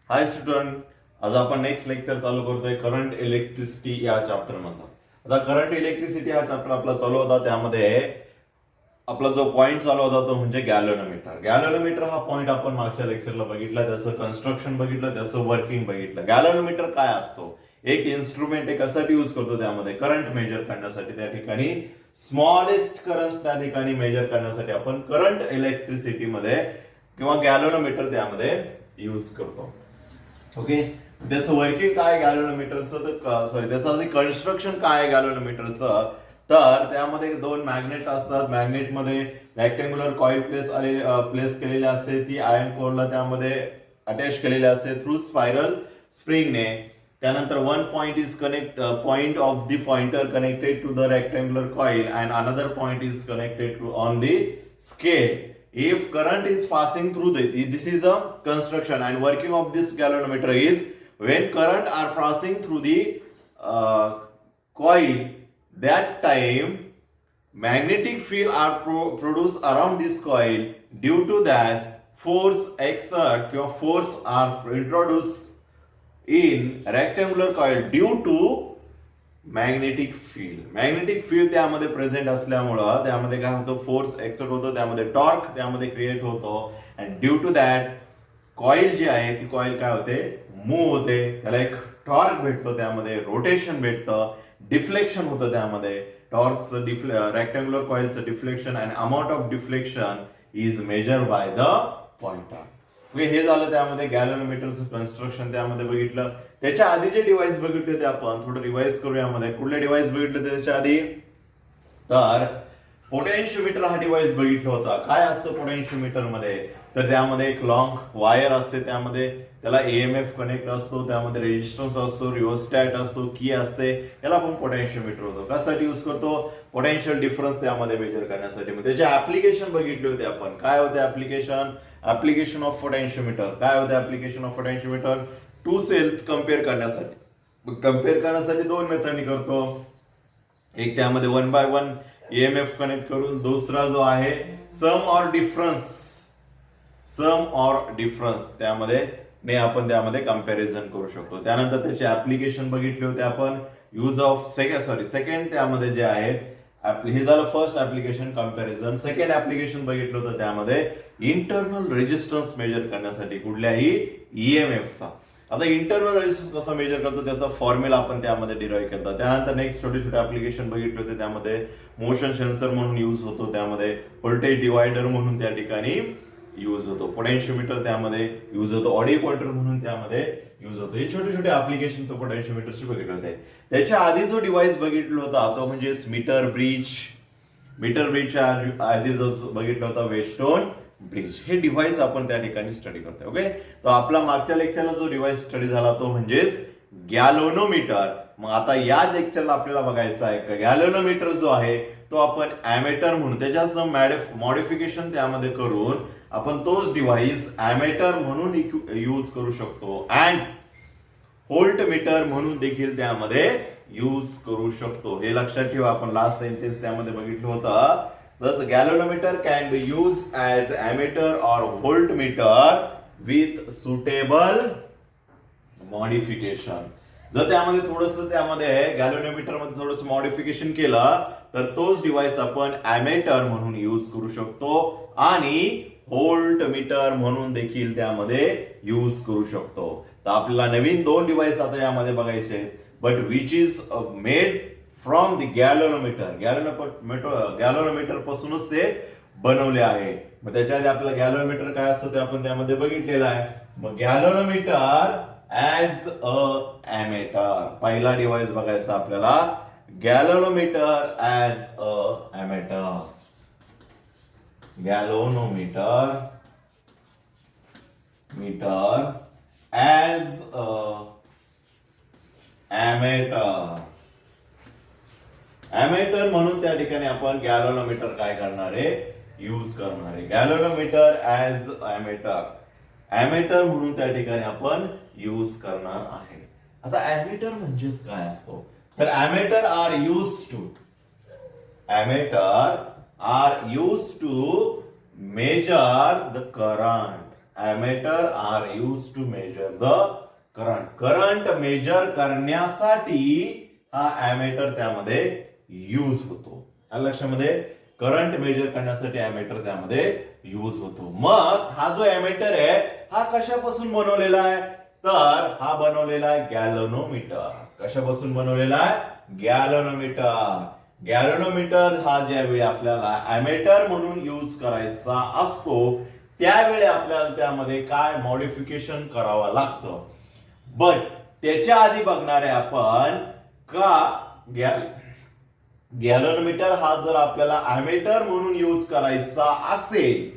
हाय student, आज आपण next lecture चालू करतोय करंट इलेक्ट्रिसिटी या चॅप्टर मधला. आता करंट इलेक्ट्रिसिटी हा चॅप्टर आपला चालू होता, त्यामध्ये आपला जो पॉइंट चालू होता तो म्हणजे गॅलोनोमीटर. गॅलोनोमीटर हा पॉइंट आपण मागच्या लेक्चरला बघितला, त्याचं कन्स्ट्रक्शन बघितलं, त्याचं वर्किंग बघितलं. गॅलोनोमीटर काय असतो? एक इन्स्ट्रुमेंट आहे, कशासाठी यूज करतो? त्यामध्ये करंट मेजर करण्यासाठी, त्या ठिकाणी स्मॉलेस्ट करंट त्या ठिकाणी मेजर करण्यासाठी आपण करंट इलेक्ट्रिसिटी मध्ये किंवा गॅलोनोमीटर त्यामध्ये यूज करतो. ओके, त्याचं वर्किंग काय गॅलोनोमीटरचं, तर सॉरी त्याचं जे कन्स्ट्रक्शन काय आहे गॅलोनोमीटरचं, तर त्यामध्ये दोन मॅग्नेट असतात. मॅग्नेटमध्ये रेक्टँग्युलर कॉईल प्लेस केलेली असते, ती आयर्न कोरला त्यामध्ये अटॅच केलेली असते थ्रू स्पायरल स्प्रिंगने. त्यानंतर one point is point of the pointer connected to the rectangular coil and another point is connected to on the scale. If current is passing through this is a construction, and working of this galvanometer is when current are passing through the coil, that time magnetic field are produced around this coil. Due to that, force exert or force are introduced in rectangular coil due to magnetic field त्यामध्ये present असल्यामुळं त्यामध्ये काय होतं, force exert होतो, त्यामध्ये torque त्यामध्ये create होतो. And due to that coil जी आहे ती कॉईल काय होते, मूव्ह होते, त्याला एक टॉर्क भेटतो, त्यामध्ये रोटेशन भेटतं, डिफ्लेक्शन होतं. त्यामध्ये टॉर्कचं रेक्टँग्युलर कॉईलचं deflection and amount of deflection is measure by the pointer. हे झालं त्यामध्ये गॅलोनोमीटरचं कन्स्ट्रक्शन त्यामध्ये बघितलं. त्याच्या आधी जे डिव्हाइस बघितले ते आपण थोडं रिवाइज करूया. मध्ये कुठले डिव्हाइस बघितले त्याच्या आधी, तर पोटेन्शियोमीटर हा डिव्हाइस बघितला होता. काय असतं पोटेन्शियोमीटर मध्ये, तर त्यामध्ये एक लॉंग वायर असते, त्यामध्ये त्याला एएमएफ कनेक्ट असतो, त्यामध्ये रेजिस्टन्स असतो, रिओस्टॅट असतो, की असते, याला आपण पोटेन्शियोमीटर होतो. कशासाठी यूज करतो? पोटेन्शियल डिफरन्स त्यामध्ये मेजर करण्यासाठी. मग त्याचे ऍप्लिकेशन बघितले होते आपण. काय होते ऍप्लिकेशन ऑफ पोटेन्शियोमीटर? काय होते application of potentiometer? Two cell compare करण्यासाठी दोन मेथडनी करतो. एक त्यामध्ये 1/1 ईएमएफ कनेक्ट करून, दुसरा जो आहे सम ऑर डिफरन्स त्यामध्ये आपण त्यामध्ये कम्पॅरिझन करू शकतो. त्यानंतर त्याचे ऍप्लिकेशन बघितले होते आपण. यूज ऑफ सेकंड त्यामध्ये जे आहेत, हे झालं first application comparison. Second application बघितलं होतं त्यामध्ये इंटरनल रेजिस्टन्स मेजर करण्यासाठी कुठल्याही ईएमएफचा. आता इंटरनल रेजिस्टन्स कसा मेजर करतो त्याचा फॉर्म्युला आपण त्यामध्ये डिराईव्ह करतो. त्यानंतर नेक्स्ट छोटे ऍप्लिकेशन बघितले होते, त्यामध्ये मोशन सेन्सर म्हणून यूज होतो, त्यामध्ये व्होल्टेज डिवायडर म्हणून त्या ठिकाणी यूज होतो, पोटेन्शियोमीटर त्यामध्ये यूज होतो, ऑडिओ पॉइंटर म्हणून त्यामध्ये यूज होतो. हे छोटे ऍप्लिकेशन तो पोटेन्शियोमीटरचे बघितले होते. त्याच्या आधी जो डिव्हाइस बघितला होता तो म्हणजे मीटर ब्रिजच्या आधी जो बघितला होता वेस्टोन ब्रिज. हे डिव्हाइस आपण त्या ठिकाणी स्टडी करतोय. ओके, तर आपला मागच्या लेक्चरला जो डिव्हाइस स्टडी झाला तो म्हणजेच गॅलोनोमीटर. मग आता या लेक्चरला आपल्याला बघायचं आहे का गॅलोनोमीटर जो आहे तो आपण ॲमेटर म्हणून त्याच्याचं मॉडिफिकेशन त्यामध्ये करून आपण तोच डिव्हाइस ॲमेटर म्हणून यूज करू शकतो अँड व्होल्टमीटर म्हणून देखील त्यामध्ये यूज करू शकतो. हे लक्षात ठेवा. आपण लास्ट सेंटेन्स त्यामध्ये बघितलं होतं. Thus, galvanometer can be used as ammeter or voltmeter with suitable modification. जर त्यामध्ये गॅल्व्हनोमीटर मध्ये थोडंसं मॉडिफिकेशन केलं तर तोच डिव्हाइस आपण ॲमेटर म्हणून यूज करू शकतो आणि व्होल्टमीटर म्हणून देखील त्यामध्ये यूज करू शकतो. तर आपल्याला नवीन दोन डिव्हाइस आता यामध्ये बघायचे आहेत, but which is made from the galvanometer पासूनच ते बनवले आहे. मग त्याच्या आधी आपला गॅल्व्हनोमीटर काय असतो ते आपण त्यामध्ये बघितलेलं आहे. मग गॅल्व्हनोमीटर ऍज अ ॲमेटर, पहिला डिव्हाइस बघायचा आपल्याला galvanometer as a ammeter. Galvanometer as a ammeter. Ammeter म्हणून त्या ठिकाणी आपण गॅल्व्हनोमीटर काय करणार आहे, यूज करणार आहे. गॅल्व्हनोमीटर ऍज ॲमेटर म्हणून त्या ठिकाणी आपण यूज करणार आहे. आता ॲमेटर म्हणजेच काय असतो, तर ammeter are use to measure the current. Ammeter are use to measure the current. Current measure करण्यासाठी हा ॲमेटर त्यामध्ये यूज होतो. लक्षामध्ये करंट मेजर करण्यासाठी ॲमेटर त्यामध्ये यूज होतो. मग हा जो ॲमेटर आहे हा कशापासून बनवलेला आहे, तर हा बनवलेला आहे गॅल्व्हनोमीटर. कशापासून बनवलेला आहे, गॅल्व्हनोमीटर. गॅल्व्हनोमीटर हा ज्यावेळी आपल्याला ॲमेटर म्हणून यूज करायचा असतो त्यावेळी आपल्याला त्यामध्ये काय मॉडिफिकेशन करावं लागतं. बट त्याच्या आधी बघणार आहे आपण का गॅल्व्हनोमीटर हा जर आपल्याला ॲमेटर म्हणून यूज करायचा असेल,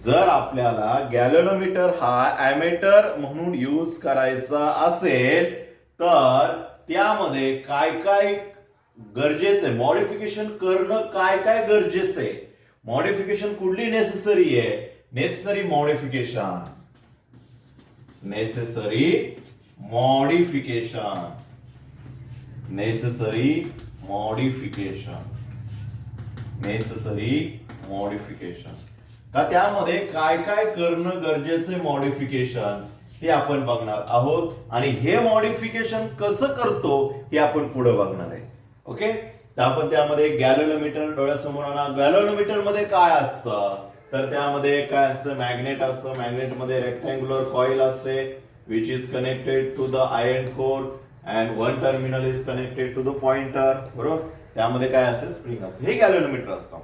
जर आपल्याला गॅल्व्हनोमीटर हा ॲमेटर म्हणून यूज करायचा असेल तर त्यामध्ये काय काय गरजेचं आहे, मॉडिफिकेशन करणं काय काय गरजेचं आहे, मॉडिफिकेशन कुठली नेसेसरी आहे, नेसेसरी मॉडिफिकेशन का त्यामध्ये काय काय करणं गरजेचं मॉडिफिकेशन ते आपण बघणार आहोत. आणि हे मॉडिफिकेशन कसं करतो हे आपण पुढे बघणार आहे. ओके, तर आपण त्यामध्ये गॅल्व्हनोमीटर डोळ्यासमोर आणा. गॅल्व्हनोमीटर मध्ये काय असतं, तर त्यामध्ये काय असतं, मॅग्नेट असतं. मॅग्नेटमध्ये रेक्टँग्युलर कॉइल असते which is connected to the iron core and one terminal is connected to the pointer. बरोबर, त्यामध्ये काय असते, स्प्रिंग असते. हे गॅल्व्हनोमीटर असतं.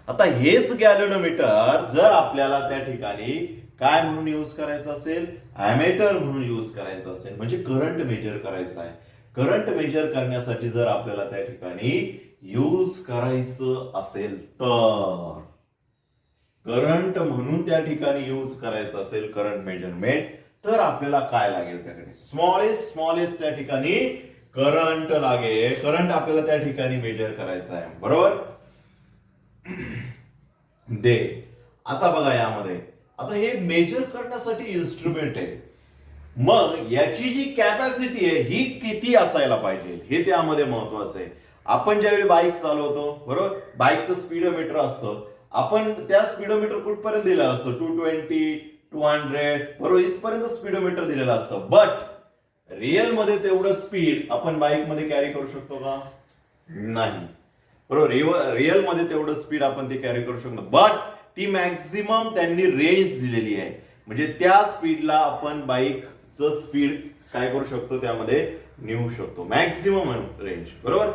आता हेच गॅल्व्हनोमीटर जर आपल्याला त्या ठिकाणी काय म्हणून यूज करायचं असेल, ॲमेटर म्हणून यूज करायचं असेल, म्हणजे करंट मेजर करायचं आहे. करंट मेजर करण्यासाठी जर आपल्याला त्या ठिकाणी यूज करायचं असेल तर करंट म्हणून त्या ठिकाणी यूज करायचं असेल करंट मेजरमेंट, तर आपल्याला काय लागेल, त्याकडे स्मॉलेस्ट त्या ठिकाणी करंट लागेल. करंट आपल्याला त्या ठिकाणी मेजर करायचं आहे. बरोबर, दे आता बघा यामध्ये आता हे मेजर करण्यासाठी इन्स्ट्रुमेंट आहे. मग याची जी कॅपॅसिटी आहे ही किती असायला पाहिजे हे त्यामध्ये महत्वाचं आहे. आपण ज्यावेळी बाईक चालवतो, बरोबर, बाईकचं स्पीडोमीटर असतं. आपण त्या स्पीडोमीटर कुठपर्यंत दिलेलं असतं, 220 200 बरोबर, इथपर्यंत स्पीडोमीटर दिलेलं असतं. बट रिअल मध्ये तेवढं स्पीड आपण बाईक मध्ये कॅरी करू शकतो का, नाही. बरोबर, रिअल मध्ये तेवढं स्पीड आपण ते कॅरी करू शकतो. बट ती मॅक्झिमम त्यांनी रेंज दिलेली आहे, म्हणजे त्या स्पीडला आपण बाईकचं स्पीड काय करू शकतो, त्यामध्ये नेऊ शकतो, मॅक्झिमम रेंज. बरोबर,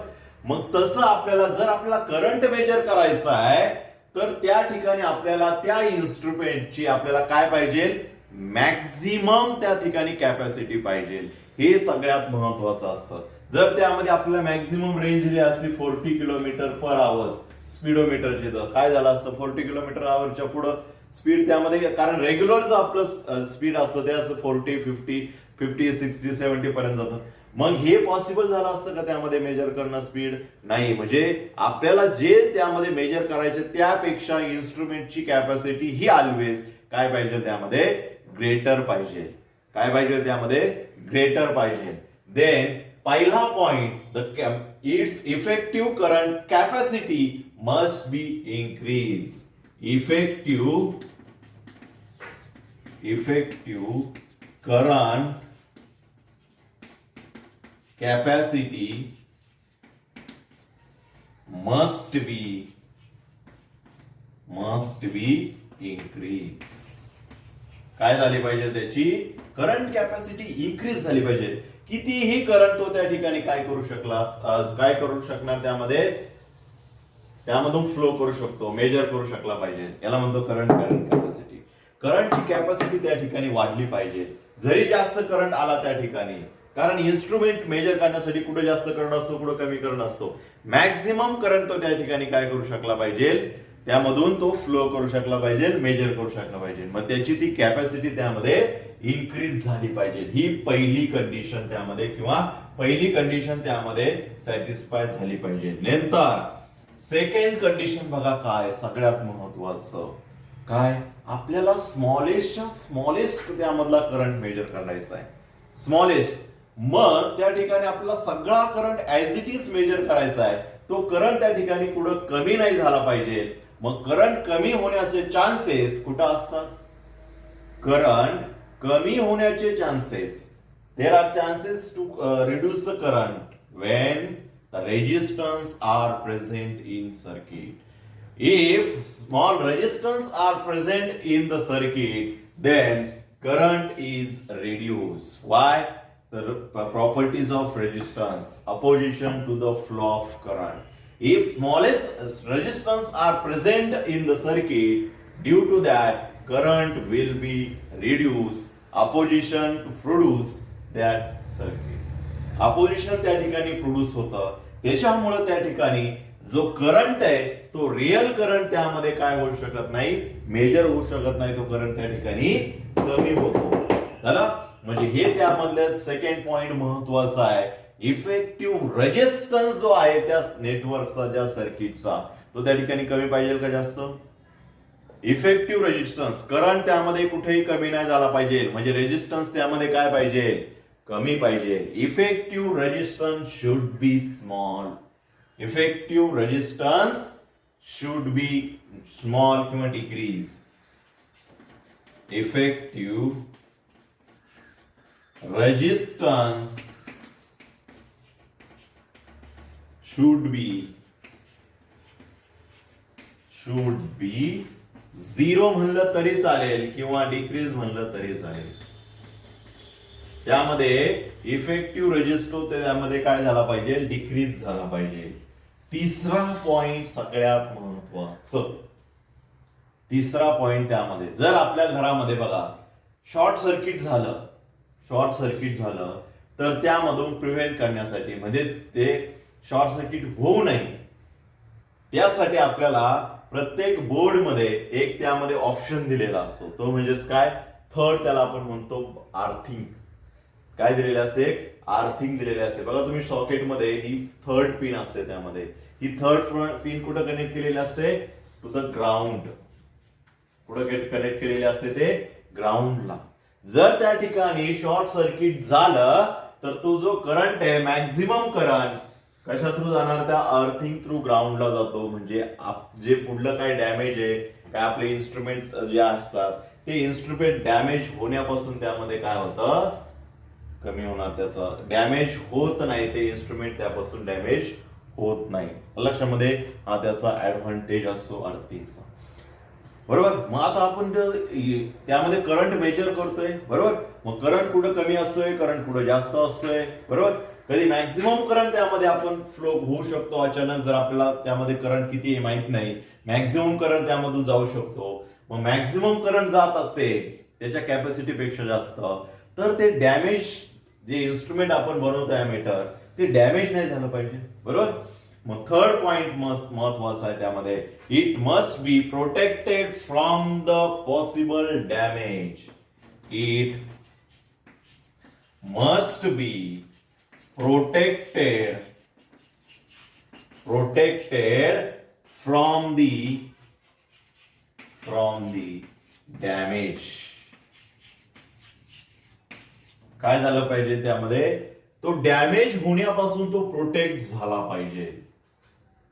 मग तसं आपल्याला जर आपल्याला करंट मेजर करायचं आहे तर त्या ठिकाणी आपल्याला त्या इन्स्ट्रुमेंटची आपल्याला काय पाहिजे, मॅक्झिमम त्या ठिकाणी कॅपॅसिटी पाहिजे. हे सगळ्यात महत्वाचं असतं. जर त्यामध्ये आपल्याला मॅक्झिमम रेंज दिली असती 40 किलोमीटर पर आवर्स स्पीडोमीटरची, तर काय झालं असतं, 40 किलोमीटर आवरच्या पुढं स्पीड त्यामध्ये, कारण रेग्युलर जो आपलं स्पीड असतं ते असं 40 50 60 70 पर्यंत जातं. मग हे पॉसिबल झालं असतं का त्यामध्ये मेजर करणं स्पीड, नाही. म्हणजे आपल्याला जे त्यामध्ये मेजर करायचे त्यापेक्षा इन्स्ट्रुमेंटची कॅपॅसिटी ही ऑलवेज काय पाहिजे, त्यामध्ये ग्रेटर पाहिजे. काय पाहिजे, त्यामध्ये ग्रेटर पाहिजे. देन पहिला point, it's effective current capacity must be increase. Effective current capacity must be increase. काय झाली पाहिजे, त्याची करंट कॅपॅसिटी इन्क्रीज झाली पाहिजे. कितीही करंट तो त्या ठिकाणी काय करू शकणार, त्यामधून फ्लो करू शकतो, मेजर करू शकला पाहिजे. याला म्हणतो करंट कॅपॅसिटी. करंटची कॅपॅसिटी त्या ठिकाणी वाढली पाहिजे. जरी जास्त करंट आला त्या ठिकाणी, कारण इन्स्ट्रुमेंट मेजर करण्यासाठी कुठे जास्त करंट असतो, कुठे कमी करंट असतो, मॅक्झिमम करंट तो त्या ठिकाणी काय करू शकला पाहिजे, त्यामधून तो फ्लो करू शकला पाहिजे, मेजर करू शकला पाहिजे. मग त्याची ती कॅपॅसिटी त्यामध्ये इन्क्रीज झाली पाहिजे. ही पहिली कंडिशन त्यामध्ये, किंवा पहिली कंडिशन त्यामध्ये सॅटिस्फाय झाली पाहिजे. नंतर सेकंड कंडिशन बघा, काय सगळ्यात महत्वाचं, काय आपल्याला स्मॉलेस्ट त्यामधला करंट मेजर करायचा आहे, स्मॉलेस्ट. मग त्या ठिकाणी आपल्याला सगळा current as it is measure करायचा आहे. तो करंट त्या ठिकाणी कुठं कमी नाही झाला पाहिजे मग करंट कमी होण्याचे चान्सेस कुठं असतात? करंट कमी होण्याचे chances, there are chances to reduce the current when the resistance are present in circuit. If small resistance are present in the circuit, then current is reduced. Why? The properties of resistance, opposition to the flow of current. If smallest resistance are present in the circuit, due to that current will be reduced, opposition to produce that circuit. Opposition त्या ठिकाणी produce होतं, त्याच्यामुळे त्या ठिकाणी जो current आहे तो real current त्यामध्ये काय होऊ शकत नाही, मेजर होऊ शकत नाही, तो करंट त्या ठिकाणी कमी होतो. झालं? म्हणजे हे त्यामधलं सेकंड पॉइंट महत्वाचा आहे. इफेक्टिव्ह रेजिस्टन्स जो आहे त्या नेटवर्कचा, ज्या सर्किटचा, तो त्या ठिकाणी कमी पाहिजे का जास्त? इफेक्टिव्ह रेजिस्टन्स, करंट त्यामध्ये कुठेही कमी नाही झाला पाहिजे, म्हणजे रेजिस्टन्स त्यामध्ये काय पाहिजे, कमी पाहिजे. Effective resistance should B small. Effective resistance should be small किंवा decrease. Effective resistance should be zero म्हणलं तरी चालेल किंवा डिक्रीज म्हणलं तरी चालेल. त्यामध्ये इफेक्टिव्ह रेजिस्टो त्यामध्ये काय झाला पाहिजे, डिक्रीज झाला पाहिजे. तिसरा पॉइंट सगळ्यात महत्वाचं, तिसरा पॉइंट त्यामध्ये, जर आपल्या घरामध्ये बघा शॉर्ट सर्किट झालं तर त्यामधून प्रिव्हेंट करण्यासाठी, म्हणजे ते शॉर्ट सर्किट होऊ नये त्यासाठी आपल्याला प्रत्येक बोर्ड मध्ये एक त्यामध्ये ऑप्शन दिलेला असतो, तो म्हणजेच काय, थर्ड, त्याला आपण म्हणतो आर्थिंग. काय दिलेले असते, आर्थिंग दिलेले असते. बघा तुम्ही सॉकेटमध्ये ही थर्ड पिन असते, त्यामध्ये ही थर्ड पिन कुठं कनेक्ट केलेली असते, टू द ग्राउंड. कुठं कनेक्ट केलेली असते, ते ग्राउंडला. जर त्या ठिकाणी शॉर्ट सर्किट झालं तर तो जो करंट आहे, मॅक्झिमम करंट कशा थ्रू जाणार, त्या अर्थिंग थ्रू ग्राउंडला जातो. म्हणजे जे पुढलं काय डॅमेज आहे, काय आपले इन्स्ट्रुमेंट जे असतात ते इन्स्ट्रुमेंट डॅमेज होण्यापासून त्यामध्ये काय होतं, कमी होणार. त्याचा डॅमेज होत नाही, ते इन्स्ट्रुमेंट त्यापासून डॅमेज होत नाही. लक्षामध्ये हा त्याचा ऍडव्हान्टेज असतो अर्थिंगचा. बरोबर? मग आता आपण त्यामध्ये करंट मेजर करतोय. बरोबर? मग करंट कुठं कमी असतोय, करंट कुठं जास्त असतोय. बरोबर? कधी मॅक्झिमम करंट त्यामध्ये आपण फ्लो होऊ शकतो अचानक, जर आपल्याला त्यामध्ये करंट किती आहे माहित नाही, मॅक्झिमम करंट त्यामधून जाऊ शकतो. मग मॅक्झिमम करंट जात असेल त्याच्या कॅपॅसिटी पेक्षा जास्त, तर ते डॅमेज, जे इन्स्ट्रुमेंट आपण बनवतोय मीटर, ते डॅमेज नाही झालं पाहिजे. बरोबर? मग थर्ड पॉइंट मस्त महत्वाचा आहे त्यामध्ये, it must be protected from the possible damage. It must be protected from the damage. काय झालं पाहिजे त्यामध्ये, तो डॅमेज होण्यापासून तो प्रोटेक्ट झाला पाहिजे.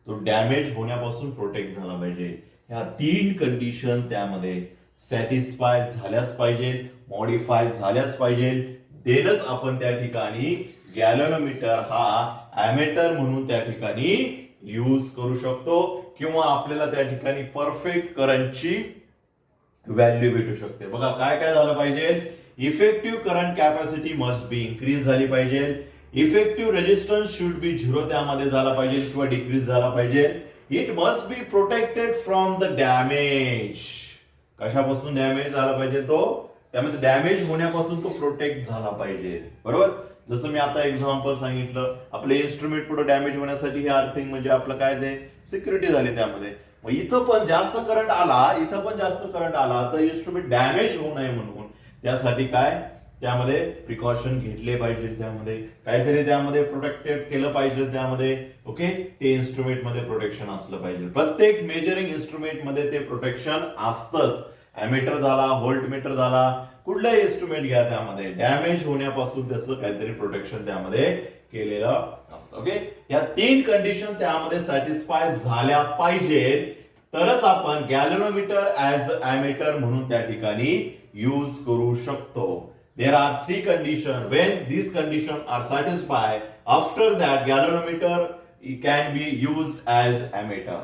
तो डॅमेज होण्यापासून प्रोटेक्ट झाला पाहिजे. ह्या तीन कंडिशन त्यामध्ये सॅटिस्फाय झाल्याच पाहिजे, मॉडिफाय झाल्याच पाहिजे. देनच आपण त्या ठिकाणी गॅल्व्हनोमीटर हा ऍमेटर म्हणून त्या ठिकाणी यूज करू शकतो, किंवा आपल्याला त्या ठिकाणी परफेक्ट करंटची व्हॅल्यू भेटू शकते. बघा काय काय झालं पाहिजे, effective current capacity must be increase झाली पाहिजे. Effective resistance should B zero त्यामध्ये झाला पाहिजे किंवा डिक्रीज झाला पाहिजे. It must be protected from the damage. कशापासून डॅमेज झाला पाहिजे, तो त्यामध्ये डॅमेज होण्यापासून तो प्रोटेक्ट झाला पाहिजे. बरोबर? जसं मी आता एक्झाम्पल सांगितलं, आपले इन्स्ट्रुमेंट पुढे डॅमेज होण्यासाठी हे अर्थिंग म्हणजे आपलं काय, ते सिक्युरिटी झाली त्यामध्ये. मग इथं पण जास्त करंट आला तर इन्स्ट्रुमेंट डॅमेज होऊ नये म्हणून त्यासाठी काय त्यामध्ये प्रिकॉशन घेतले पाहिजे. त्यामध्ये काहीतरी त्यामध्ये प्रोटेक्टेड केलं पाहिजे त्यामध्ये. ओके, ते इन्स्ट्रुमेंट मध्ये प्रोटेक्शन असलं पाहिजे. प्रत्येक मेजरिंग इन्स्ट्रुमेंट मध्ये ते प्रोटेक्शन असतंच. ॲमीटर झाला, व्होल्टमीटर झाला, कुठलाही इन्स्ट्रुमेंट घ्या, त्यामध्ये डॅमेज होण्यापासून त्याचं काहीतरी प्रोटेक्शन त्यामध्ये केलेलं असतं. ओके, या तीन कंडिशन त्यामध्ये सॅटिस्फाय झाल्या पाहिजे, तरच आपण गॅलनोमीटर ऍज अॅमीटर म्हणून त्या ठिकाणी यूज करू शकतो. देर are 3 condition. When these conditions are satisfied, after that galvanometer can be use as ammeter.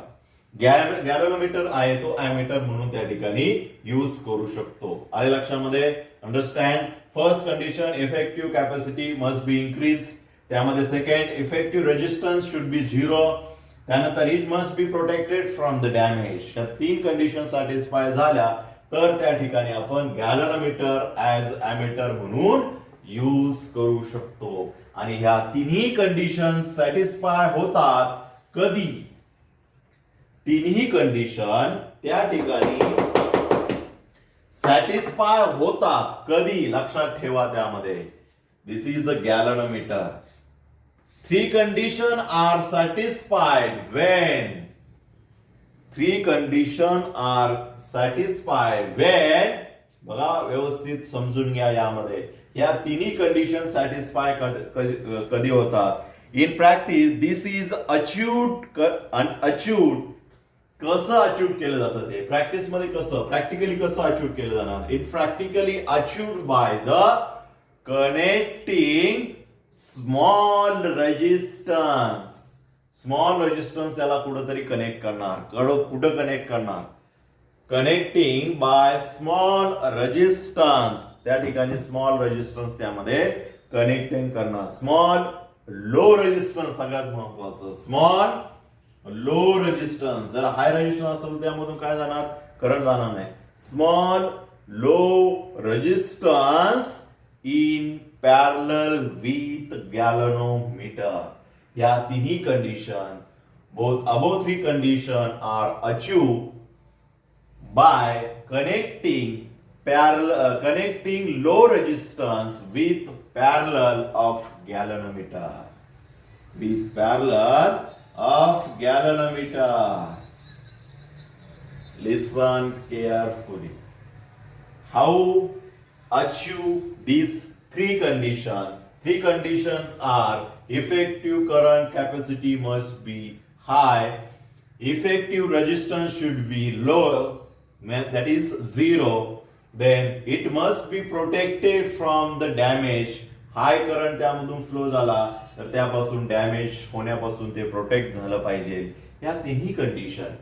Galvanometer आहे तो अॅमीटर म्हणून त्या ठिकाणी यूज करू शकतो. आले लक्षामध्ये? Understand. First condition, effective capacity must be increase. त्यामध्ये second, effective resistance should be 0. त्यानंतर it must be protected from the damage. या 3 कंडिशन सॅटिस्फाय झाल्या तर त्या ठिकाणी आपण गॅलनोमीटर ऍज अॅमीटर म्हणून यूज करू शकतो. आणि ह्या तिन्ही कंडिशन सॅटिस्फाय होतात कधी? तिन्ही कंडिशन त्या ठिकाणी सॅटिस्फाय होतात कधी? लक्षात ठेवा त्यामध्ये. This is a galvanometer. 3 conditions are satisfied when 3 conditions are satisfied when बघा व्यवस्थित समजून घ्या यामध्ये. या तिन्ही कंडिशन सॅटिस्फाय कधी होतात? In practice this is achieved. Achieved कसं अचीव्ह केलं जातं ते? प्रॅक्टिस मध्ये कसं, प्रॅक्टिकली कसं अचीव्ह केलं जाणार? It practically achieved by the connecting small resistance. Small resistance त्याला कुठंतरी कनेक्ट करणार. कुठं कनेक्ट करणार? Connecting by small resistance. त्या ठिकाणी स्मॉल रेजिस्टन्स त्यामध्ये कनेक्टिंग करणार. स्मॉल लो रेजिस्टन्स सगळ्यात महत्वाचं. Small low resistance. जर हाय रेजिस्टन्स असेल त्यामधून काय जाणार? करंट जाणार नाही. Small low resistance in parallel with galvanometer. या तिन्ही condition, both above 3 condition are achieved by connecting low resistance with parallel of galvanometer. With parallel of galvanometer. Listen carefully. How achieve these 3 conditions? 3 conditions are: effective current capacity must be high, effective resistance should be low, that is 0, then it must be protected from the damage. High current त्यामधून flow झाला तर त्यापासून damage होण्यापासून ते protect झालं पाहिजे. या तिन्ही condition,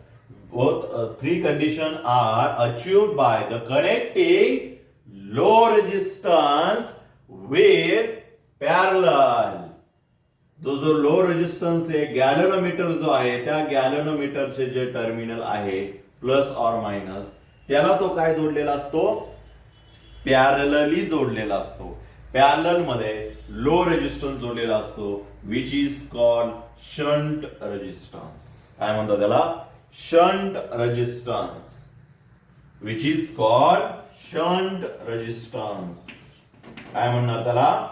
both 3 condition are achieved by the connecting low resistance with parallel. जो लो रेजिस्टन्स आहे, गॅलनोमीटर जो आहे, त्या गॅलनोमीटरचे जे टर्मिनल आहे प्लस और मायनस, त्याला तो काय जोडलेला असतो? पॅरलली जोडलेला असतो. पॅरलल मध्ये लो रेजिस्टन्स जोडलेला असतो, which is called shunt resistance. काय म्हणतात त्याला? Shunt resistance. Which is called shunt resistance. काय म्हणणार त्याला?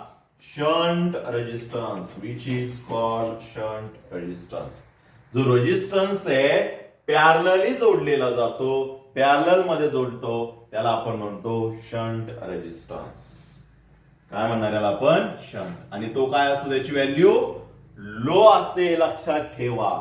Shunt resistance. Which is called shunt resistance. जो रेजिस्टन्स आहे पॅरलली जोडलेला जातो, पॅरलल मध्ये जोडतो, त्याला आपण म्हणतो शंट रेजिस्टन्स. काय म्हणणार याला आपण? शंट. आणि तो काय असतो? त्याची व्हॅल्यू लो असते, लक्षात ठेवा.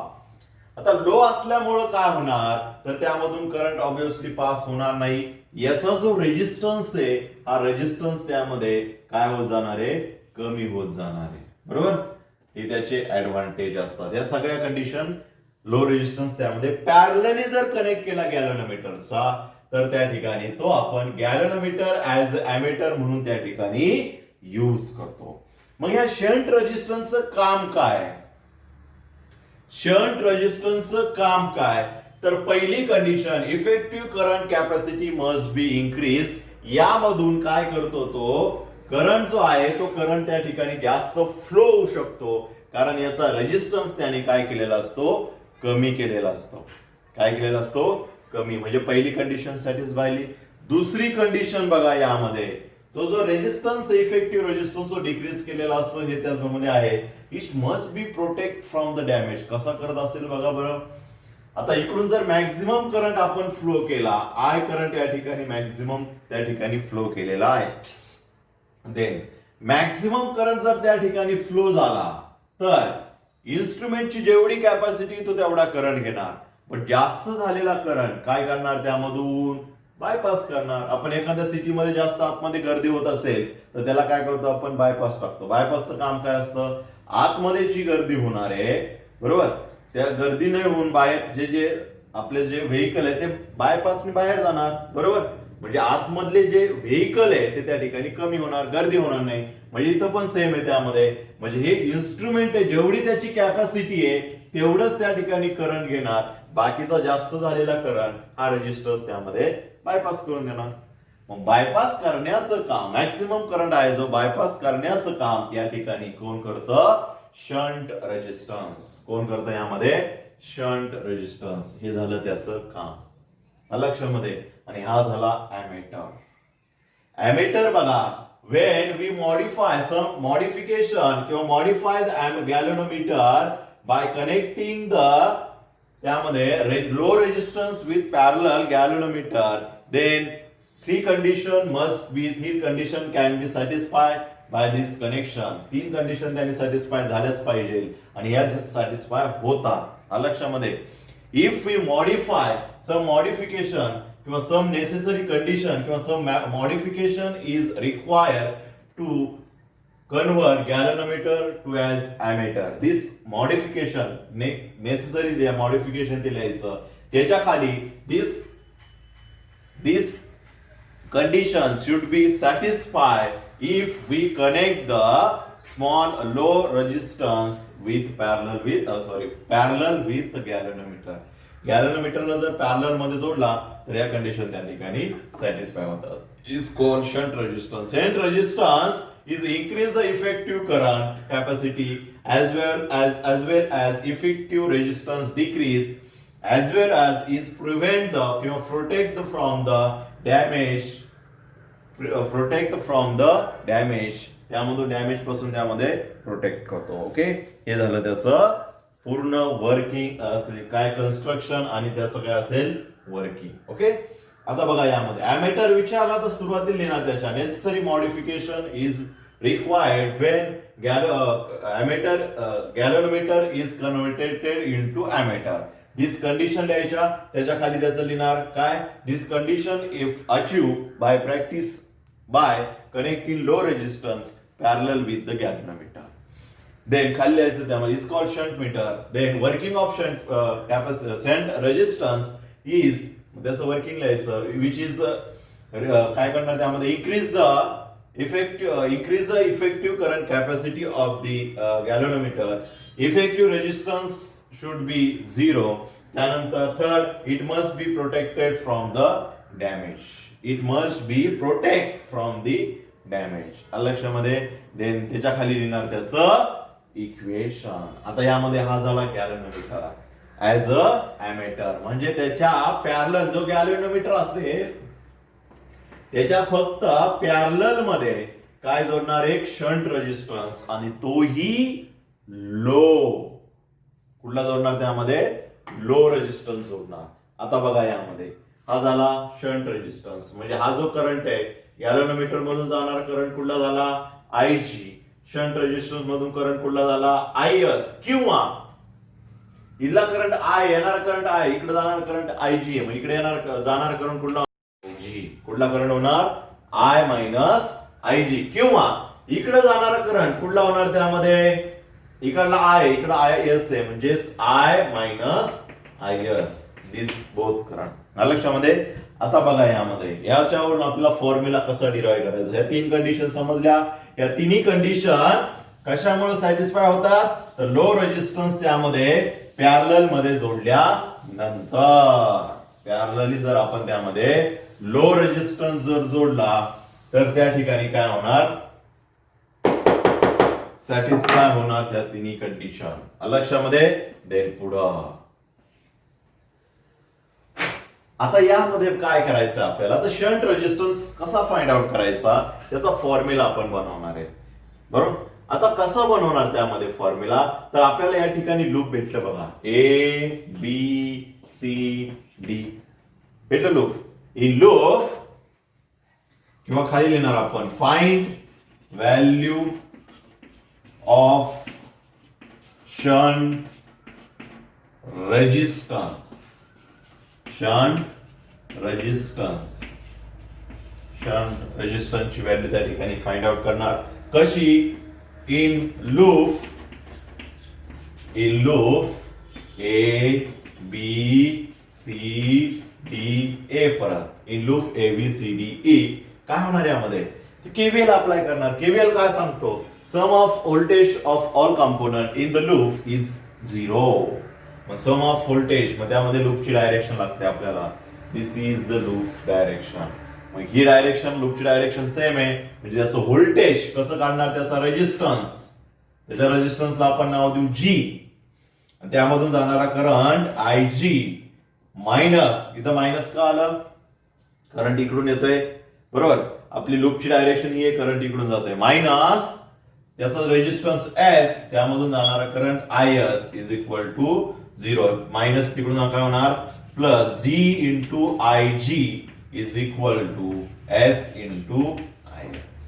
आता लो असल्यामुळं काय होणार? तर त्यामधून करंट ऑब्विसली पास होणार नाही. याचा जो रेजिस्टन्स आहे, हा रेजिस्टन्स त्यामध्ये काय होत जाणार आहे? कमी होत जाणार आहे. बरोबर? हे त्याचे ऍडव्हान्टेज असतात. या सगळ्या कंडिशन लो रेजिस्टन्स त्यामध्ये पॅरलली जर कनेक्ट केला गॅलनोमीटरचा तर त्या ठिकाणी तो आपण गॅलनोमीटर ऍज अॅमीटर म्हणून त्या ठिकाणी यूज करतो. मग या शंट रेजिस्टन्सचं काम काय? शंट रेजिस्टन्सचं काम काय? तर पहिली condition, effective current capacity must be increase. यामधून काय करतो तो? करंट जो आहे तो करंट त्या ठिकाणी जास्त फ्लो होऊ शकतो, कारण याचा रेजिस्टन्स त्याने काय केलेला असतो? कमी केलेला असतो. काय केलेला असतो? कमी. म्हणजे पहिली कंडिशन सॅटिस्फाय. दुसरी कंडिशन बघा, यामध्ये तो जो रेजिस्टन्स, इफेक्टिव्ह रेजिस्टन्स जो डिक्रीज केलेला असतो हे त्यामध्ये आहे. It must B protect from the damage. कसा करत असेल बघा बरं. आता इकडून जर मॅक्झिमम करंट आपण फ्लो केला, आय करंट या ठिकाणी मॅक्झिमम त्या ठिकाणी फ्लो केलेला आहे, देन मॅक्झिमम करंट जर त्या ठिकाणी फ्लो झाला तर इन्स्ट्रुमेंटची जेवढी कॅपॅसिटी तो तेवढा करंट घेणार. पण जास्त झालेला करंट काय करणार त्यामधून बायपास करणार. आपण एखाद्या सिटीमध्ये जास्त आतमध्ये गर्दी होत असेल तर त्याला काय करतो आपण बायपास टाकतो. बायपासचं काम काय असतं, आतमध्ये जी गर्दी होणार आहे बरोबर त्या गर्दी नाही होऊन बाहेर जे जे आपले जे व्हेकल आहे ते बायपासने बाहेर जाणार बरोबर. म्हणजे आतमधले जे व्हेकल आहे ते त्या ठिकाणी कमी होणार, गर्दी होणार नाही. म्हणजे इथं पण सेम आहे त्यामध्ये. म्हणजे हे इन्स्ट्रुमेंट आहे, जेवढी त्याची कॅपॅसिटी आहे तेवढंच त्या ठिकाणी करंट घेणार. बाकीचा जास्त झालेला करंट हा रेजिस्टन्स त्यामध्ये बायपास करून देणार. मग बायपास करण्याचं काम, मॅक्सिमम करंट आहे जो बायपास करण्याचं काम या ठिकाणी कोण करतं, शंट रेजिस्टन्स. कोण करतं यामध्ये, शंट रेजिस्टन्स. हे झालं त्याचं काम लक्षामध्ये. आणि हा झाला ॲमेटर. ॲमेटर बघा, when we modify some modification किंवा modify the galvanometer by connecting the त्यामध्ये low resistance with parallel galvanometer, then three condition can be satisfied by this connection. 3 condition त्यांनी सॅटिस्फाय झाल्याच पाहिजे आणि या सॅटिस्फाय होतात लक्षामध्ये. If we modify some modification किंवा सम नेसेसरी कंडिशन किंवा some modification is required to convert galvanometer to as ammeter. This modification necessary जे modification ते लिहायचं त्याच्या खाली this condition should be satisfied if we connect the small low resistance with parallel with the galvanometer. गॅल्व्हनोमीटरला जर parallel मध्ये जोडला तर या कंडिशन त्या ठिकाणी सॅटिस्फाय होतात. Is called shunt resistance. Shunt resistance is increase the effective current capacity as well as effective resistance decrease as well as is prevent the protect from the damage त्यामधून damage पासून त्यामध्ये protect करतो. Okay, हे झालं त्याचं पूर्ण working काय construction आणि त्याचं काय असेल वर्किंग. ओके, आता बघा यामध्ये ॲमेटर विचारला तर सुरुवातीला लिहिणार त्याच्या necessary modification is required when galvanometer is converted into ammeter. This condition लिहायच्या त्याच्या खाली त्याचं लिहिणार काय, this condition if achieve by practice by connecting low resistance parallel with the galvanometer. Then खाली लिहायचं त्यामध्ये is called shunt meter. Then working of shunt shunt resistance is त्याचं वर्किंग लिहायचं विच इज काय करणार त्यामध्ये increase the effective current capacity of the galvanometer. Effective resistance should be 0. त्यानंतर third, it must be protected from the damage. It must be protect from the damage. लक्षामध्ये. Then त्याच्या खाली लिहिणार त्याचं इक्वेशन. आता यामध्ये हा झाला गॅल्व्हनोमीटर ऍज अ ॲमेटर. म्हणजे त्याच्या पॅरलल जो गॅल्व्हनोमीटर असेल त्याच्या फक्त पॅरलल मध्ये काय जोडणार, एक शंट रेजिस्टन्स आणि तोही लो. कुठला जोडणार त्यामध्ये, लो रेजिस्टन्स जोडणार. आता बघा यामध्ये हा झाला शंट रेजिस्टन्स. म्हणजे हा जो करंट आहे गॅल्व्हनोमीटर मधून जाणारा करंट कुठला झाला, आयजी. शंट रेजिस्टन्स मधून करंट कुठला झाला, आयएस. किंवा इथला करंट आय, येणार करंट आय, इकडे जाणार करंट आयजी आहे. मग इकडे येणार जाणार करंट कुठला, कुठला करंट होणार, आय मायनस आयजी. किंवा इकडे जाणारा करंट कुठला होणार त्यामध्ये, इकडला आय, इकडे आय एस आहे म्हणजे I minus I S. This both current लक्षामध्ये. आता बघा यामध्ये याच्यावरून आपला फॉर्म्युला कसा डिराईव्ह करायचा. या 3 कंडिशन समजल्या. या तिन्ही कंडिशन कशामुळे सॅटिस्फाय होतात, तर लो रेजिस्टन्स त्यामध्ये पॅरलल मध्ये जोडल्या नंतर. पॅरलली जर आपण त्यामध्ये लो रेजिस्टन्स जर जोडला तर त्या ठिकाणी काय होणार, सॅटिस्फाय होणार त्या तिन्ही कंडिशन लक्षामध्ये. देन पुढं आता यामध्ये काय करायचं आपल्याला, तर शंट रेजिस्टन्स कसा फाइंड आउट करायचा त्याचा फॉर्म्युला आपण बनवणार आहे बरोबर. आता कसा बनवणार त्यामध्ये फॉर्म्युला, तर आपल्याला या ठिकाणी लूप भेटलं बघा, ए बी सी डी भेटलं लूप. इन लूप किंवा खाली लिहिणार आपण find value of shunt resistance. Shunt रेजिस्टन्सची व्हॅल्यू त्या ठिकाणी फाइंड आउट करणार. कशी? In loop A B C D A, परत in loop A B C D E. काय होणार यामध्ये? केव्हीएल अप्लाय करणार. केव्हीएल काय सांगतो? Sum of voltage of all component in the loop is 0. मग सम ऑफ व्होल्टेज, मग त्यामध्ये लूपची डायरेक्शन लागते आपल्याला. दिस इज द लूप डायरेक्शन. मग ही डायरेक्शन, लूपची डायरेक्शन सेम आहे, म्हणजे त्याचं व्होल्टेज कसं काढणार? त्याचा रेजिस्टन्स, त्याच्या रेजिस्टन्सला आपण नाव देऊ जी, आणि त्यामधून जाणारा करंट आय जी मायनस. इथं मायनस का आलं? करंट इकडून येतोय, बरोबर. आपली लूपची डायरेक्शन ही आहे, करंट इकडून जातोय, मायनस त्याचा रेजिस्टन्स एस, त्यामधून जाणारा current I S is equal to 0. Minus तिकडून काय होणार? Plus G into I G is equal to S into I S.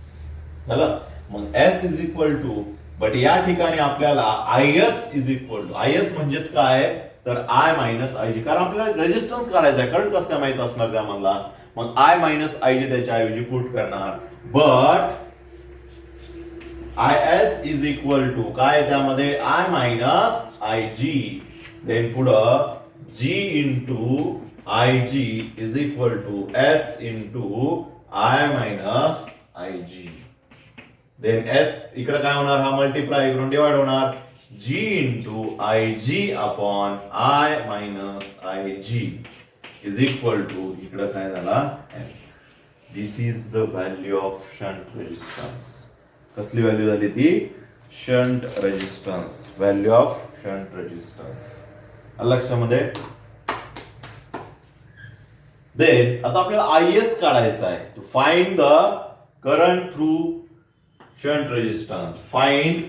झालं. मग S is equal to, but या ठिकाणी आपल्याला I S is equal to, I S म्हणजेच काय? तर आय मायनस आय जी, कारण आपल्याला रेजिस्टन्स काढायचा आहे, करंट कसं काय माहित असणार त्यामधला. मग आय मायनस आय जी त्याच्या ऐवजी पुट करणार. But I S is equal to काय? त्यामध्ये I minus I G, then पुढं G into I G is equal to S into I minus I G. Then S इकडे काय होणार? हा मल्टिप्लाय करून डिवाइड होणार. G into I G upon I minus I G is equal to इकडे काय झाला? S. This is the value of shunt resistance. कसली व्हॅल्यू झाली ती? Shunt resistance. Value of shunt resistance लक्षामध्ये. देन आता आपल्याला आय एस काढायचा आहे. To find the current through shunt resistance, find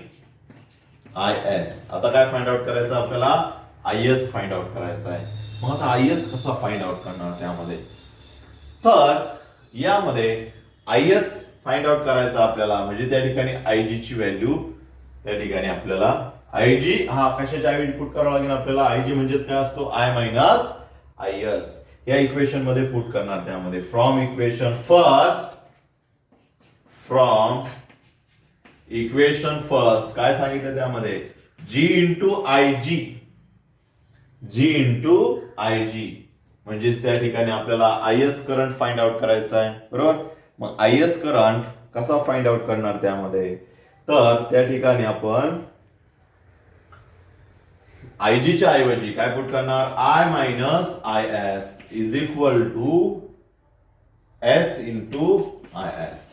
I S. आता काय फाइंड आउट करायचं आपल्याला? आय एस फाइंड आउट करायचा आहे. मग आता आय एस कसा फाइंड आउट करणार त्यामध्ये? तर यामध्ये आय एस फाइंड आउट करायचा आपल्याला, म्हणजे त्या ठिकाणी आय जी ची व्हॅल्यू त्या ठिकाणी आपल्याला आय जी हा कशाच्या ऐवजी पुट करावा लागेल आपल्याला? आय जी म्हणजेच काय असतो? I minus I S. या इक्वेशन मध्ये पुट करणार. त्यामध्ये फ्रॉम इक्वेशन फर्स्ट काय सांगितलं त्यामध्ये? जी इंटू आय जी म्हणजेच त्या ठिकाणी आपल्याला I S current find out करायचा आहे, बरोबर. मग आय एस करंट कसा फाइंड आउट करणार त्यामध्ये? तर त्या ठिकाणी आपण आय जी च्या ऐवजी काय पुट करणार? I minus I S is equal to S into I S.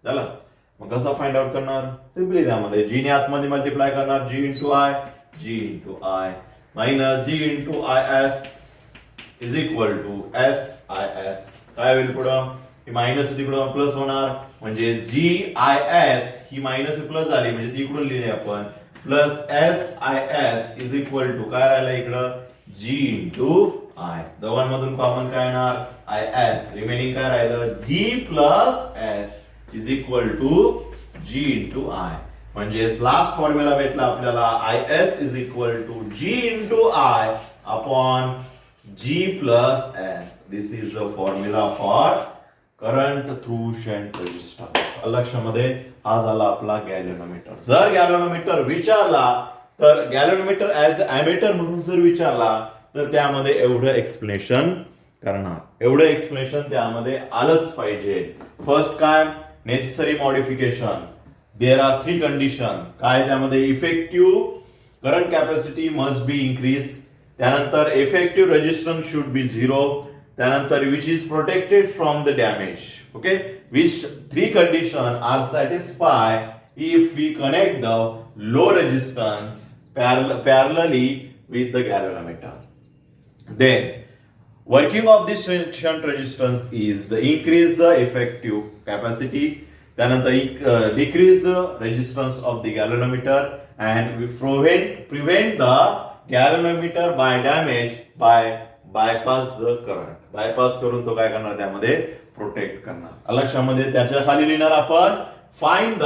झालं. मग कसा फाइंड आउट करणार? सिंपली त्यामध्ये जी ने आतमध्ये मल्टिप्लाय करणार, G into I minus G into I S is equal to S I S. काय होईल पुढं? ही मायनस तिकडून प्लस होणार, म्हणजे जी आय एस ही मायनस प्लस झाली, म्हणजे ती इकडून लिहिली आपण, plus S I S is equal to काय राहिलं इकडं? G into I. दोघांमधून कॉमन काय येणार? I S. रिमेनिंग काय राहिलं? G plus S is equal to G into I. म्हणजे लास्ट फॉर्म्युला भेटला आपल्याला I S is equal to G into I upon G plus S. This is the formula for current through shunt resistance. लक्षामध्ये हा झाला आपला galvanometer. जर galvanometer विचारला तर गॅल्व्हनोमीटर ऍज अॅमीटर म्हणून जर विचारला तर त्यामध्ये एवढं एक्सप्लेनेशन करणार. एवढं एक्सप्लेनेशन त्यामध्ये आलंच पाहिजे. फर्स्ट काय? Necessary modification. There are 3 condition. काय त्यामध्ये? Effective current capacity must be increase. त्यानंतर इफेक्टिव्ह रेजिस्टन्स शुड बी 0. त्यानंतर which is protected from the damage. Okay, which 3 condition are satisfy if we connect the low resistance parallelly with the galvanometer. Then working of this shunt resistance is the increase the effective capacity, त्यानंतर decrease the resistance of the galvanometer, and we prevent the galvanometer by damage by bypass the current. bypass करून तो काय करणार? त्यामध्ये protect करणार. लक्षामध्ये त्याच्या खाली लिहिणार आपण फाइंड द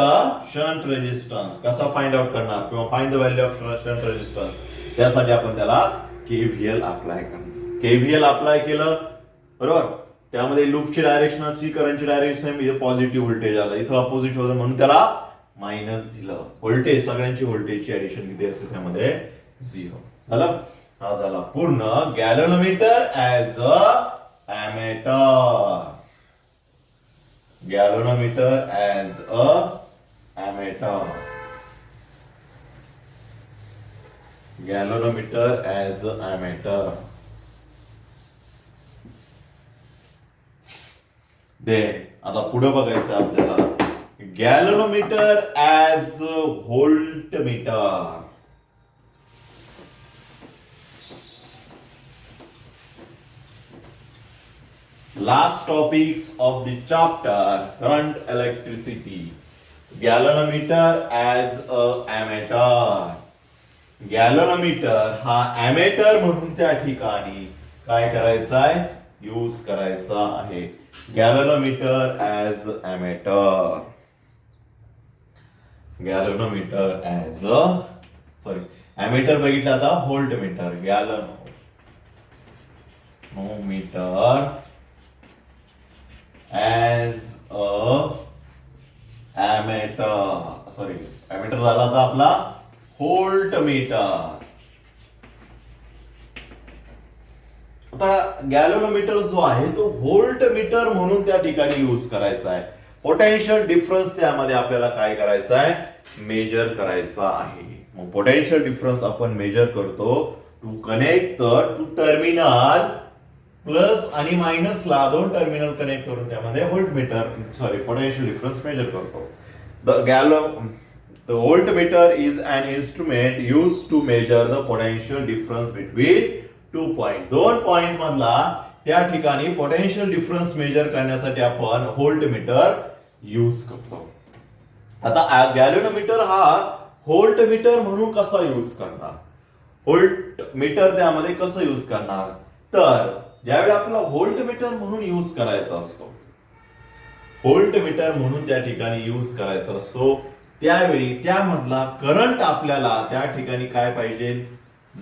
शंट रेजिस्टन्स. कसा फाइंड आउट करणार किंवा find the value of shunt resistance, त्यासाठी आपण त्याला केव्हीएल अप्लाय करणार. केव्हीएल अप्लाय केलं बरोबर, त्यामध्ये लूपची डायरेक्शन असली, करंटची डायरेक्शन इथे पॉझिटिव्ह व्होल्टेज आलं, इथं अपोजिट होतं म्हणून त्याला मायनस दिलं. व्होल्टेज सगळ्यांची व्होल्टेजची ऍडिशन किती असते त्यामध्ये 0 झालं. हा झाला पूर्ण galvanometer as a ammeter. Galvanometer as a ammeter. Galvanometer as a ammeter. Then आता पुढे बघायचं आपल्याला galvanometer as voltmeter. Last topics of the chapter, current electricity. Gallanometer as a ammeter. गॅलोनोमीटर हा एमेटर म्हणून त्या ठिकाणी काय करायचं आहे, यूज करायचा आहे. Galvanometer as ammeter. Galvanometer as a sorry ammeter बघितलं, आता voltmeter. Galvanometer as a ammeter. Sorry ammeter झाला आता आपला व्होल्टमीटर. आता गॅलोनोमीटर जो आहे तो व्होल्टमीटर म्हणून त्या ठिकाणी यूज करायचा आहे. पोटेन्शियल डिफरन्स त्यामध्ये आपल्याला काय करायचं आहे, मेजर करायचा आहे. मग पोटेन्शियल डिफरन्स आपण मेजर करतो to connect the two terminal, plus आणि मायनस ला दोन टर्मिनल कनेक्ट करून त्यामध्ये voltmeter sorry potential difference measure करतो. The voltmeter is an instrument used to measure the potential difference between two points. दोन point मधला त्या ठिकाणी पोटेन्शियल डिफरन्स मेजर करण्यासाठी आपण व्होल्टमीटर यूज करतो. आता गॅलोनोमीटर हा व्होल्टमीटर म्हणून कसा यूज करणार, व्होल्टमीटर त्यामध्ये कसं यूज करणार, तर ज्यावेळी आपल्याला व्होल्टमीटर म्हणून यूज करायचा असतो, व्होल्टमीटर म्हणून त्या ठिकाणी यूज करायचा असतो, त्यावेळी त्यामधला करंट आपल्याला त्या ठिकाणी काय पाहिजे,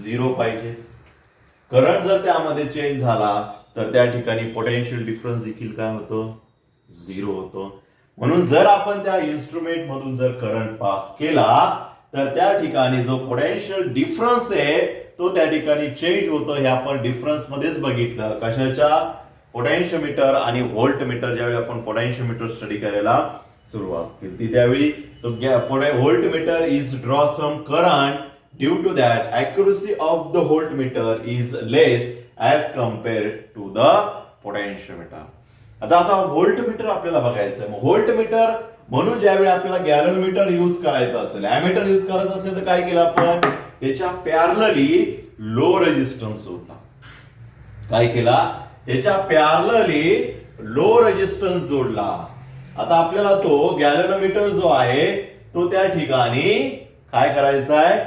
0 पाहिजे. करंट जर त्यामध्ये चेंज झाला तर त्या ठिकाणी पोटेन्शियल डिफरन्स देखील काय होतं, 0 होतं. म्हणून जर आपण त्या इन्स्ट्रुमेंट मधून जर करंट पास केला तर त्या ठिकाणी जो पोटेन्शियल डिफरन्स आहे तो त्या ठिकाणी चेंज होतो. हे आपण डिफरन्स मध्येच बघितलं. कशाच्या, पोटेन्शियोमीटर आणि व्होल्टमीटर. ज्यावेळी आपण पोटेन्शियोमीटर स्टडी करायला सुरुवात केली त्यावेळी तो voltmeter is draw some current, due to that accuracy of the voltmeter is less as compared to the potentiometer. आता व्होल्टमीटर आपल्याला बघायचं आहे. व्होल्टमीटर म्हणून ज्यावेळी आपल्याला गॅलोनोमीटर यूज करायचं असेल, एमेटर यूज करायचं असेल तर काय केलं आपण, त्याच्या पॅरलली लो रेजिस्टन्स जोडला. काय केला, त्याच्या पॅरलली लो रेजिस्टन्स जोडला. आता आपल्याला तो गॅलोनोमीटर जो आहे तो त्या ठिकाणी काय करायचा आहे,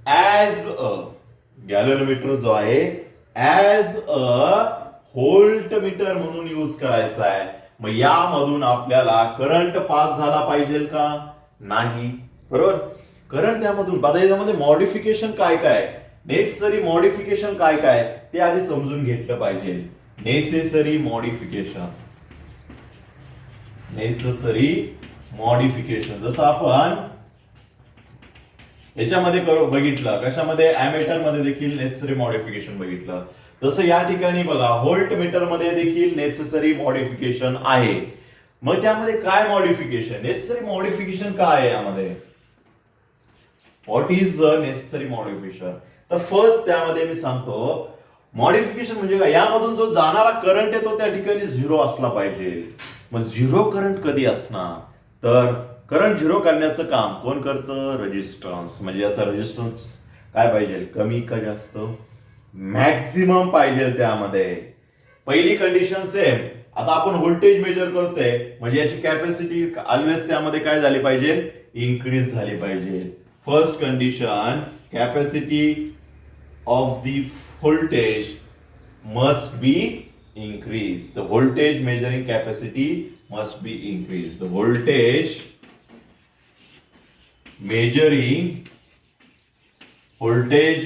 ऍज अ गॅलोनोमीटर जो आहे ऍज अ व्होल्टमीटर म्हणून यूज करायचा आहे. मग यामधून आपल्याला करंट पास झाला पाहिजे का, नाही, बरोबर. करंट त्यामधून याच्यामध्ये मॉडिफिकेशन काय काय, नेसेसरी मॉडिफिकेशन काय काय ते आधी समजून घेतलं पाहिजे. नेसेसरी मॉडिफिकेशन जसं आपण याच्यामध्ये बघितलं, कशामध्ये, एमेटर मध्ये देखील नेसेसरी मॉडिफिकेशन बघितलं, तसं या ठिकाणी बघा व्होल्टमीटर मध्ये देखील नेसेसरी मॉडिफिकेशन आहे. मग त्यामध्ये काय मॉडिफिकेशन, नेसेसरी मॉडिफिकेशन काय आहे यामध्ये, what is the necessary modification. तर फर्स्ट त्यामध्ये मी सांगतो, मॉडिफिकेशन म्हणजे काय, यामधून जो जाणारा करंट आहे तो त्या ठिकाणी 0 असला पाहिजे. मग 0 करंट कधी असणार, तर करंट 0 करण्याचं काम कोण करतं, रेजिस्टन्स. म्हणजे याचा रेजिस्टन्स काय पाहिजे, कमी का जास्त, मॅक्सिमम पाहिजे त्यामध्ये. पहिली कंडिशन सेम. आता आपण व्होल्टेज मेजर करतोय म्हणजे याची कॅपॅसिटी ऑलवेज त्यामध्ये काय झाली पाहिजे, इन्क्रीज झाली पाहिजे. First condition, capacity of the voltage must be increased. The voltage measuring capacity must be increased. The voltage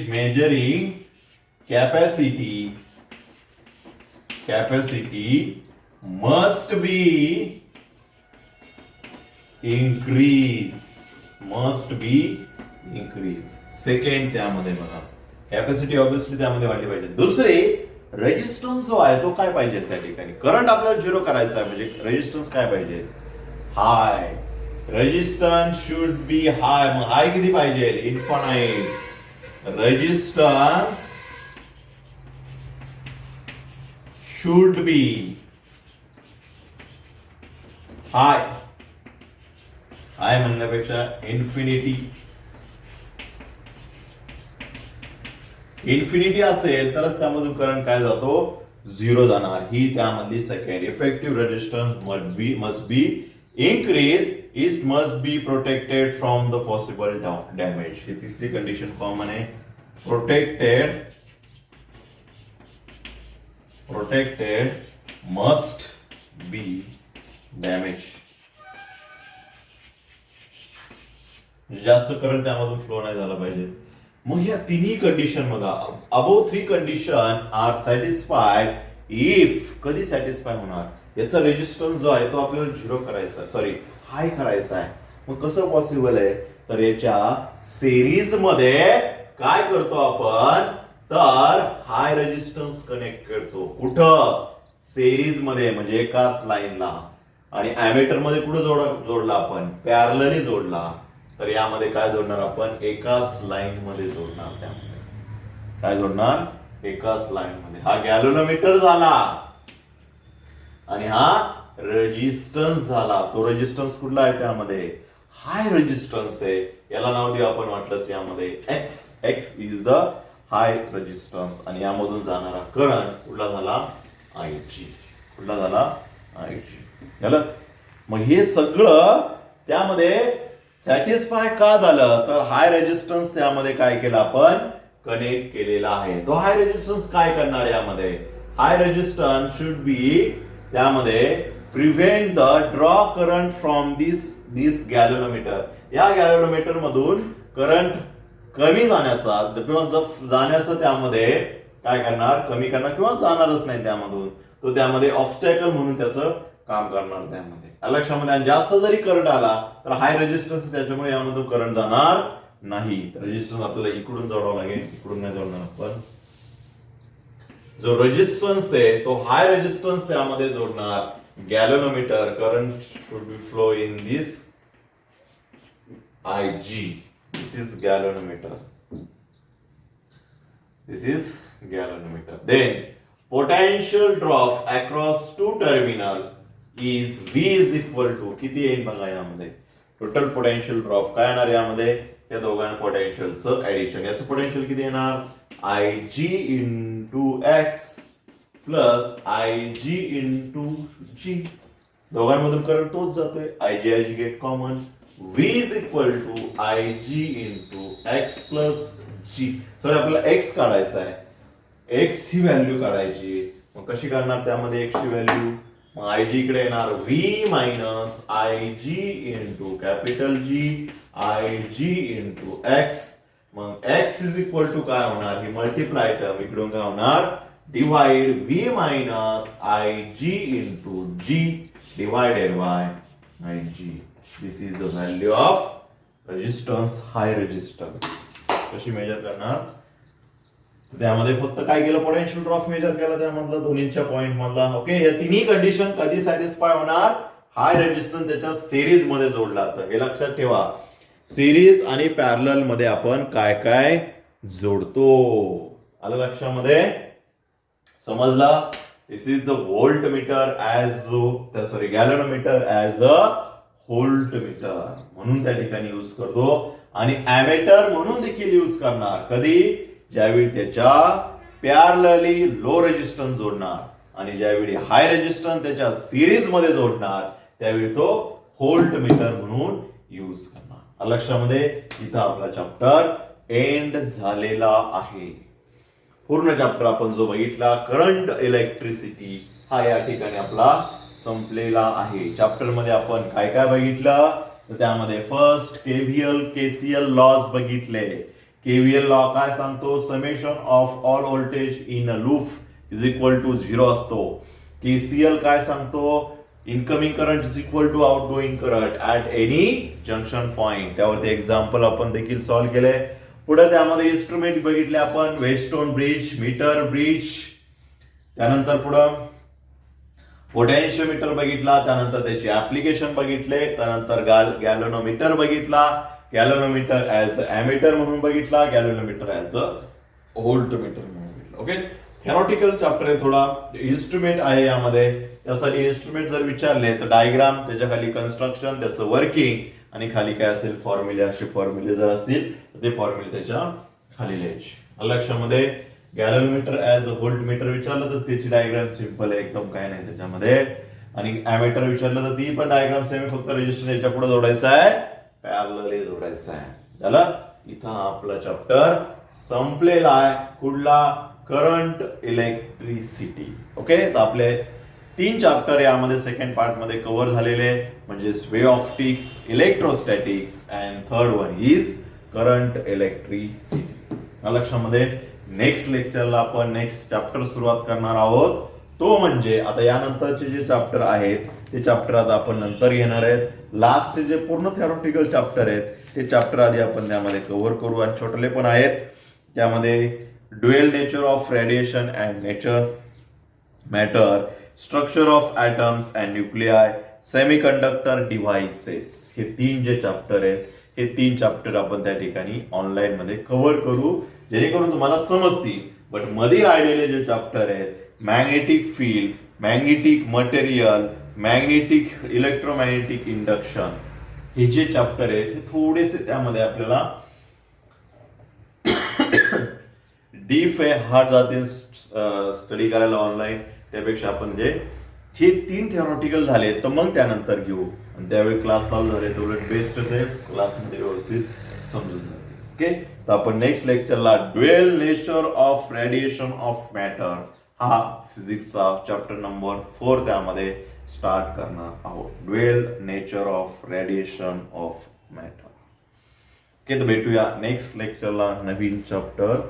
measuring capacity capacity must be increase. Second त्यामध्ये बघा कॅपॅसिटी ऑब्विसली त्यामध्ये वाढली पाहिजे. दुसरे रेजिस्टन्स जो आहे तो काय पाहिजे त्या ठिकाणी. करंट आपल्याला झिरो करायचा आहे म्हणजे रेजिस्टन्स काय पाहिजे, हाय. रेजिस्टन्स शुड बी हाय. मग हाय किती पाहिजे, इन्फानाइट. रेजिस्टन्स शुड बी हाय. हाय म्हणण्यापेक्षा इन्फिनिटी असेल तरच त्यामधून करंट काय जातो, झिरो जाणार. ही त्यामधली second. Effective resistance must be increase. It must be protected from the possible damage. ही तिसरी कंडिशन कॉमन आहे. protected must be damaged. जास्त करंट त्यामधून फ्लो नाही झाला पाहिजे. मग या तिन्ही कंडिशन बघा, above three condition are satisfied if. कधी सॅटिस्फाय होणार, याचा रेजिस्टन्स जो आहे तो आपल्याला झिरो करायचा आहे, सॉरी हाय करायचा आहे. मग कसं पॉसिबल आहे, तर याच्या सिरीज मध्ये काय करतो आपण, तर हाय रेजिस्टन्स कनेक्ट करतो. कुठं, सिरीज मध्ये म्हणजे एकाच लाईनला. आणि अॅमेटर मध्ये कुठं जोडला आपण, पॅरलली जोडला. तर यामध्ये काय जोडणार आपण, एकाच लाईन मध्ये जोडणार. त्यामध्ये काय जोडणार, एकाच लाईन मध्ये. हा गॅल्व्हनोमीटर झाला आणि हा रेजिस्टन्स झाला. तो रेजिस्टन्स कुठला आहे, त्यामध्ये हाय रेजिस्टन्स आहे. याला नाव देऊ आपण वाटलंच यामध्ये x. X is the high resistance. आणि यामधून जाणारा करंट कुठला झाला, आयजी. कुठला झाला, आयजी. मग हे सगळं त्यामध्ये सॅटिस्फाय का झालं, तर हाय रेजिस्टन्स त्यामध्ये काय केलं आपण, कनेक्ट केलेला आहे. तो हाय रेजिस्टन्स काय करणार, यामध्ये हाय रेजिस्टन्स शुड बी त्यामध्ये prevent the draw current from this galvanometer. या गॅल्व्हनोमीटर मधून करंट कमी जाण्याचा किंवा जाण्याचं त्यामध्ये काय करणार, कमी करणार किंवा जाणारच नाही त्यामधून. तो त्यामध्ये ऑब्स्टॅकल म्हणून त्याचं काम करणार त्यामध्ये. लक्षामध्ये. आणि जास्त जरी करंट आला तर हाय रेजिस्टन्स त्याच्यामुळे यामधून करंट जाणार नाही. रेजिस्टन्स आपल्याला इकडून जोडावं लागेल, इकडून नाही जोडणार आपण. जो रेजिस्टन्स आहे तो हाय रेजिस्टन्स त्यामध्ये जोडणार. Galvanometer current should be flow in this IG. This is galvanometer. Then potential drop across two terminal is V is equal to किती येईल बघा यामध्ये. टोटल पोटेन्शियल ड्रॉप काय येणार यामध्ये, या दोघांना पोटेन्शियलचं ऍडिशन. याचं पोटेन्शियल किती येणार, IG into X plus IG into G. दोघांमधून करंट तोच जातोय, IG get common. V is equal to IG into X plus G. Sorry आपल्याला एक्स काढायचा आहे, एक्स ही व्हॅल्यू काढायची. मग कशी काढणार, त्यामध्ये एक्स ची व्हॅल्यू. मग IG इकडे येणार V minus IG into capital G IG into X. मग एक्स इज इक्वल टू काय होणार, ही मल्टिप्लाय टर्म इकडून काय होणार, divide V minus IG into G divided by IG. This is the value of resistance, high resistance. कशी measure करणार, त्यामध्ये फक्त काय केलं, पोटेन्शियल ड्रॉप मेजर केला त्यामधला दोन्हीच्या पॉइंट मधला. ओके. या तिन्ही कंडिशन कधी सॅटिस्फाय होणार, हाय रेजिस्टन्स त्याच्या सिरीज मध्ये जोडला. तर हे लक्षात ठेवा, सिरीज आणि पॅरलल मध्ये आपण काय काय जोडतो. आलं लक्षामध्ये, समजला. This is the voltmeter sorry galvanometer as a voltmeter म्हणून त्या ठिकाणी यूज करतो. आणि अॅमेटर म्हणून देखील यूज करणार. कधी, ज्यावेळी त्याच्या पॅरलली लो रेजिस्टन्स जोडणार आणि ज्यावेळी हाय रेजिस्टन्स त्याच्या सिरीज मध्ये जोडणार त्यावेळी तो व्होल्टमीटर म्हणून यूज करणार. लक्षामध्ये. इथं आपला चॅप्टर एंड झालेला आहे. पूर्ण चॅप्टर आपण जो बघितला करंट इलेक्ट्रिसिटी हा या ठिकाणी आपला संपलेला आहे. चॅप्टर मध्ये आपण काय काय बघितलं, तर त्यामध्ये फर्स्ट KVL KCL लॉज बघितले. KVL लॉ काय सांगतो, summation of all voltage in a loop is equal to 0 असतो. KCL काय सांगतो? Incoming current is equal to outgoing current at any junction point. त्यावरती एक्झाम्पल आपण देखील सॉल्व्ह केले. पुढे त्यामध्ये इन्स्ट्रुमेंट बघितले आपण, वेस्टोन ब्रिज, मीटर ब्रिज, त्यानंतर पुढं पोटॅन्शियोमीटर बघितला, त्यानंतर त्याची ऍप्लिकेशन बघितले, त्यानंतर गॅल्व्हनोमीटर बघितला, गॅल्व्हनोमीटर ऍज अॅमीटर म्हणून बघितला, गॅल्व्हनोमीटर ऍज अ व्होल्टमीटर म्हणून बघितलं. ओके, थेरॉटिकल चॅप्टर आहे, थोडा इन्स्ट्रुमेंट आहे यामध्ये. त्यासाठी इन्स्ट्रुमेंट जर विचारले तर डायग्राम, त्याच्या खाली कन्स्ट्रक्शन, त्याचं वर्किंग आणि खाली काय असेल फॉर्म्युले. असे फॉर्म्युले जर असतील तर ते फॉर्म्युले त्याच्या खाली लिहायचे. लक्षामध्ये गॅल्व्हनोमीटर ऍज अ व्होल्टमीटर विचारलं तर त्याची डायग्राम सिंपल आहे, एकदम काय नाही त्याच्यामध्ये. आणि अॅमीटर विचारलं तर ती पण डायग्राम सेम आहे, फक्त रेजिस्टर याच्या पुढे जोडायचा आहे, पॅरलली जोडायचा आहे. झालं, इथं आपला चॅप्टर संपलेला आहे. कुठला? Current electricity. ओके, तर आपले 3 चॅप्टर यामध्ये सेकंड पार्ट मध्ये कव्हर झालेले, म्हणजे wave optics, electrostatics and third one is current electricity. लक्षामध्ये नेक्स्ट लेक्चरला आपण नेक्स्ट चॅप्टर सुरुवात करणार आहोत. तो म्हणजे आता यानंतरचे जे चॅप्टर आहेत ते चॅप्टर आता आपण नंतर घेणार आहेत. लास्टचे जे पूर्ण थेरॉटिकल चॅप्टर आहेत ते चॅप्टर आधी आपण त्यामध्ये कव्हर करू. आणि छोटले पण आहेत त्यामध्ये dual nature of radiation and nature matter, structure of atoms and nuclei, semiconductor devices. हे 3 जे चॅप्टर आहेत हे 3 चॅप्टर आपण त्या ठिकाणी ऑनलाईन मध्ये कव्हर करू, जेणेकरून तुम्हाला समजतील. बट मध्ये राहिलेले जे चॅप्टर आहेत, magnetic field, magnetic material, magnetic electromagnetic induction, हे जे चॅप्टर आहेत हे थोडेसे त्यामध्ये आपल्याला डीप आहे, हार्ड जाते स्टडी करायला ऑनलाईन. त्यापेक्षा आपण जे हे 3 थेरॉटिकल झाले तर मग त्यानंतर घेऊ, आणि त्यावेळी क्लास चालू झाले तर उलट बेस्टच आहे, क्लासमध्ये व्यवस्थित समजून जाते. ओके, तर आपण नेक्स्ट लेक्चरला dual nature of radiation of matter हा फिजिक्सचा चॅप्टर नंबर 4 त्यामध्ये स्टार्ट करणार आहोत. Dual nature of radiation of matter. Okay, तर भेटूया नेक्स्ट लेक्चरला नवीन चॅप्टर.